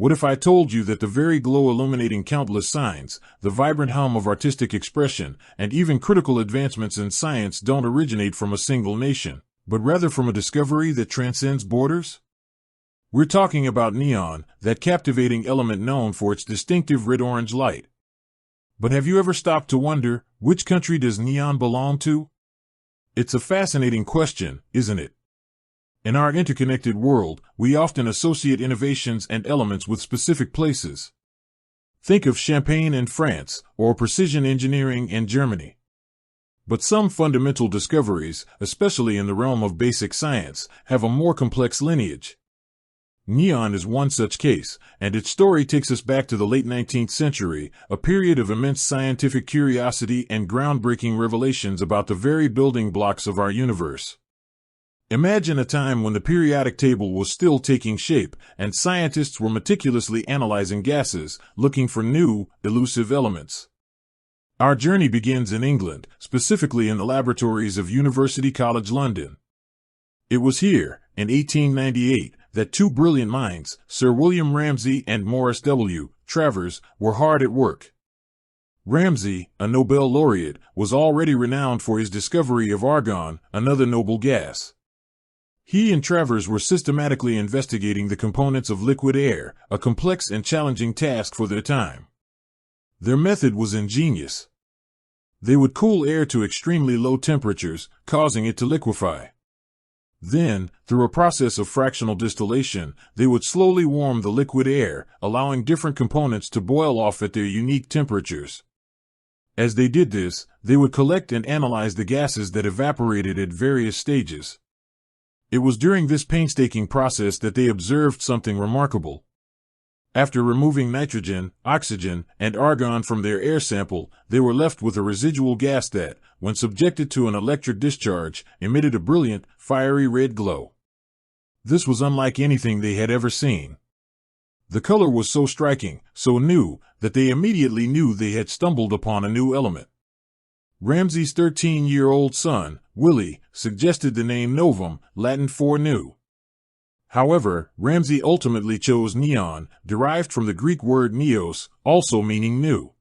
What if I told you that the very glow illuminating countless signs, the vibrant hum of artistic expression, and even critical advancements in science don't originate from a single nation, but rather from a discovery that transcends borders? We're talking about neon, that captivating element known for its distinctive red-orange light. But have you ever stopped to wonder, which country does neon belong to? It's a fascinating question, isn't it? In our interconnected world, we often associate innovations and elements with specific places. Think of champagne in France, or precision engineering in Germany. But some fundamental discoveries, especially in the realm of basic science, have a more complex lineage. Neon is one such case, and its story takes us back to the late 19th century, a period of immense scientific curiosity and groundbreaking revelations about the very building blocks of our universe. Imagine a time when the periodic table was still taking shape, and scientists were meticulously analyzing gases, looking for new, elusive elements. Our journey begins in England, specifically in the laboratories of University College London. It was here, in 1898, that two brilliant minds, Sir William Ramsay and Morris W. Travers, were hard at work. Ramsay, a Nobel laureate, was already renowned for his discovery of argon, another noble gas. He and Travers were systematically investigating the components of liquid air, a complex and challenging task for their time. Their method was ingenious. They would cool air to extremely low temperatures, causing it to liquefy. Then, through a process of fractional distillation, they would slowly warm the liquid air, allowing different components to boil off at their unique temperatures. As they did this, they would collect and analyze the gases that evaporated at various stages. It was during this painstaking process that they observed something remarkable. After removing nitrogen, oxygen, and argon from their air sample, they were left with a residual gas that, when subjected to an electric discharge, emitted a brilliant, fiery red glow. This was unlike anything they had ever seen. The color was so striking, so new, that they immediately knew they had stumbled upon a new element. Ramsay's 13-year-old son, Willie, suggested the name novum, Latin for new. However, Ramsay ultimately chose neon, derived from the Greek word neos, also meaning new.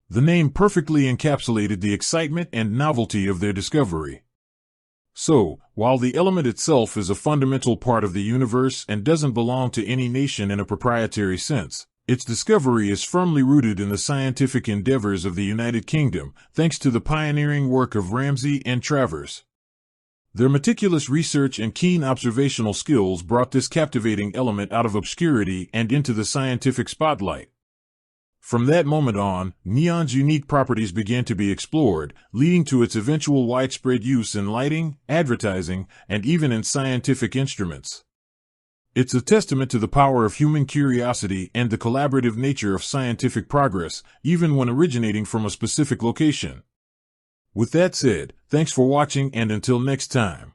The name perfectly encapsulated the excitement and novelty of their discovery. So, while the element itself is a fundamental part of the universe and doesn't belong to any nation in a proprietary sense, its discovery is firmly rooted in the scientific endeavors of the United Kingdom, thanks to the pioneering work of Ramsay and Travers. Their meticulous research and keen observational skills brought this captivating element out of obscurity and into the scientific spotlight. From that moment on, neon's unique properties began to be explored, leading to its eventual widespread use in lighting, advertising, and even in scientific instruments. It's a testament to the power of human curiosity and the collaborative nature of scientific progress, even when originating from a specific location. With that said, thanks for watching, and until next time.